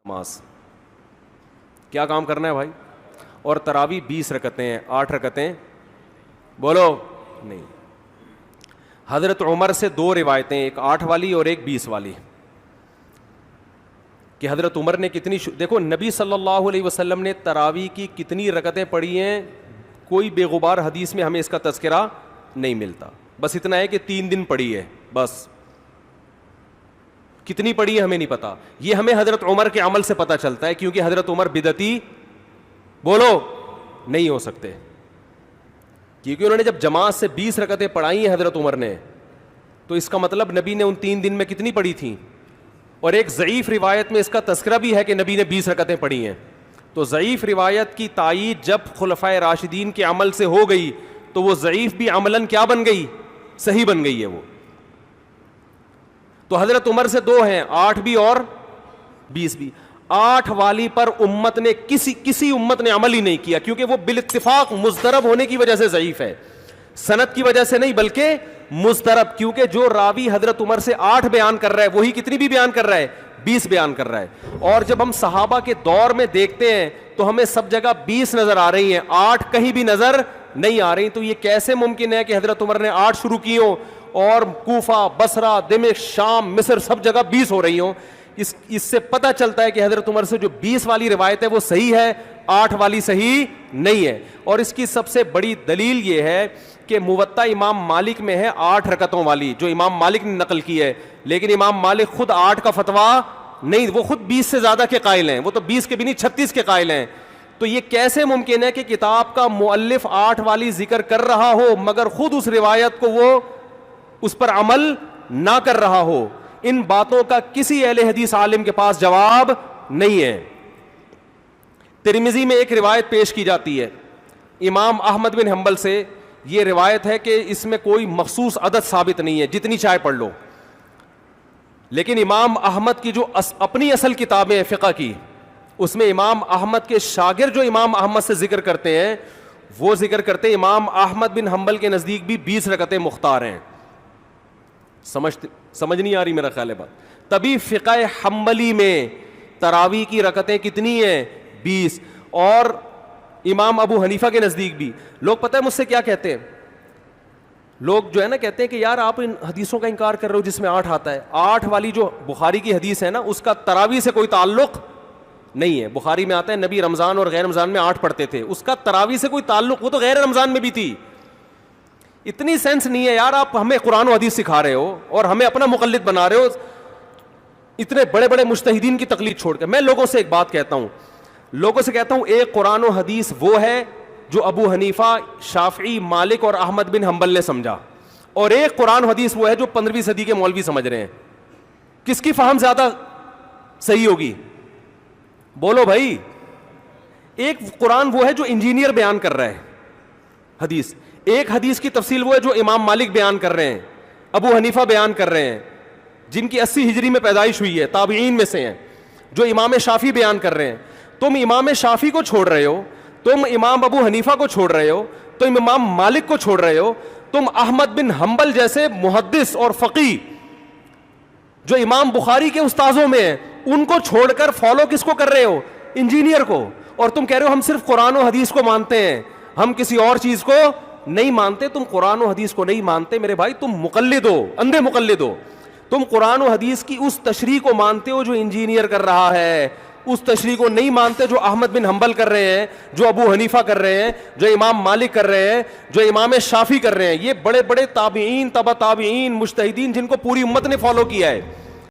نماز کیا کام کرنا ہے بھائی؟ اور تراویح 20 رکعتیں ہیں، 8 رکعتیں بولو نہیں. حضرت عمر سے 2 روایتیں، ایک 8 والی اور ایک 20 والی، کہ حضرت عمر نے کتنی دیکھو نبی صلی اللہ علیہ وسلم نے تراویح کی کتنی رکعتیں پڑھی ہیں، کوئی بے غبار حدیث میں ہمیں اس کا تذکرہ نہیں ملتا. بس اتنا ہے کہ 3 دن پڑھی ہے، بس کتنی پڑھی ہے ہمیں نہیں پتا. یہ ہمیں حضرت عمر کے عمل سے پتا چلتا ہے، کیونکہ حضرت عمر بدعتی بولو نہیں ہو سکتے، کیونکہ انہوں نے جب جماعت سے 20 رکعتیں پڑھائی ہیں حضرت عمر نے، تو اس کا مطلب نبی نے ان 3 دن میں کتنی پڑھی تھیں. اور ایک ضعیف روایت میں اس کا تذکرہ بھی ہے کہ نبی نے 20 رکعتیں پڑھی ہیں. تو ضعیف روایت کی تائید جب خلفائے راشدین کے عمل سے ہو گئی تو وہ ضعیف بھی عملاً کیا بن گئی؟ صحیح بن گئی ہے وہ. تو حضرت عمر سے 2 ہیں، 8 بھی اور 20 بھی. 8 والی پر امت نے کسی امت نے عمل ہی نہیں کیا، کیونکہ وہ بالاتفاق مضطرب ہونے کی وجہ سے ضعیف ہے، سند کی وجہ سے نہیں بلکہ مضطرب. کیونکہ جو راوی حضرت عمر سے 8 بیان کر رہا ہے وہی کتنی بھی بیان کر رہا ہے؟ 20 بیان کر رہا ہے. اور جب ہم صحابہ کے دور میں دیکھتے ہیں تو ہمیں سب جگہ 20 نظر آ رہی ہیں، 8 کہیں بھی نظر نہیں آ رہی. تو یہ کیسے ممکن ہے کہ حضرت عمر نے 8 شروع کی ہوں اور کوفہ، بصرہ، دمشق، شام، مصر سب جگہ 20 ہو رہی ہوں؟ اس سے پتہ چلتا ہے کہ حضرت عمر سے جو 20 والی روایت ہے وہ صحیح ہے، 8 والی صحیح نہیں ہے. اور اس کی سب سے بڑی دلیل یہ ہے کہ موطا امام مالک میں ہے 8 رکعتوں والی، جو امام مالک نے نقل کی ہے، لیکن امام مالک خود 8 کا فتویٰ نہیں، وہ خود 20 سے زیادہ کے قائل ہیں، وہ تو 20 کے بھی نہیں 36 کے قائل ہیں. تو یہ کیسے ممکن ہے کہ کتاب کا مؤلف 8 والی ذکر کر رہا ہو مگر خود اس روایت کو وہ اس پر عمل نہ کر رہا ہو؟ ان باتوں کا کسی اہل حدیث عالم کے پاس جواب نہیں ہے. ترمذی میں ایک روایت پیش کی جاتی ہے امام احمد بن حنبل سے، یہ روایت ہے کہ اس میں کوئی مخصوص عدد ثابت نہیں ہے، جتنی چاہے پڑھ لو. لیکن امام احمد کی جو اپنی اصل کتابیں فقہ کی، اس میں امام احمد کے شاگرد جو امام احمد سے ذکر کرتے ہیں وہ ذکر کرتے ہیں امام احمد بن حنبل کے نزدیک بھی 20 رکعتیں مختار ہیں. سمجھ نہیں آ رہی میرا خیال ہے بات. تبھی فقہ حنبلی میں تراویح کی رکعتیں کتنی ہیں؟ 20. اور امام ابو حنیفہ کے نزدیک بھی. لوگ پتہ ہے مجھ سے کیا کہتے ہیں؟ لوگ جو ہے نا کہتے ہیں کہ یار آپ ان حدیثوں کا انکار کر رہے ہو جس میں 8 آتا ہے. 8 والی جو بخاری کی حدیث ہے نا اس کا تراویح سے کوئی تعلق نہیں ہے. بخاری میں آتا ہے نبی رمضان اور غیر رمضان میں 8 پڑھتے تھے، اس کا تراویح سے کوئی تعلق، وہ تو غیر رمضان میں بھی تھی. اتنی سینس نہیں ہے یار، آپ ہمیں قرآن و حدیث سکھا رہے ہو اور ہمیں اپنا مقلد بنا رہے ہو اتنے بڑے بڑے مجتہدین کی تقلید چھوڑ کے. میں لوگوں سے ایک بات کہتا ہوں، ایک قرآن و حدیث وہ ہے جو ابو حنیفہ، شافعی، مالک اور احمد بن حنبل نے سمجھا، اور ایک قرآن و حدیث وہ ہے جو 15ویں صدی کے مولوی سمجھ رہے ہیں. کس کی فہم زیادہ صحیح ہوگی؟ بولو بھائی. ایک قرآن وہ ہے جو انجینئر بیان کر رہا ہے حدیث، ایک حدیث کی تفصیل وہ ہے جو امام مالک بیان کر رہے ہیں، ابو حنیفہ بیان کر رہے ہیں جن کی 80 ہجری میں پیدائش ہوئی ہے، تابعین میں سے ہیں، جو امام شافعی بیان کر رہے ہیں. تم امام شافعی کو چھوڑ رہے ہو، تم امام ابو حنیفہ کو چھوڑ رہے ہو، تم امام مالک کو چھوڑ رہے ہو، تم احمد بن حنبل جیسے محدث اور فقیہ جو امام بخاری کے استاذوں میں ہیں ان کو چھوڑ کر فالو کس کو کر رہے ہو؟ انجینئر کو. اور تم کہہ رہے ہو ہم صرف قرآن و حدیث کو مانتے ہیں، ہم کسی اور چیز کو نہیں مانتے. تم قرآن و حدیث کو نہیں مانتے میرے بھائی، تم مقلد ہو، اندھے مقلد ہو. تم قرآن و حدیث کی اس تشریح کو مانتے ہو جو انجینئر کر رہا ہے، اس تشریح کو نہیں مانتے جو احمد بن حنبل کر رہے ہیں، جو ابو حنیفہ کر رہے ہیں، جو امام مالک کر رہے ہیں، جو امام شافعی کر رہے ہیں. یہ بڑے بڑے تابعین، تبع تابعین، مجتہدین جن کو پوری امت نے فالو کیا ہے.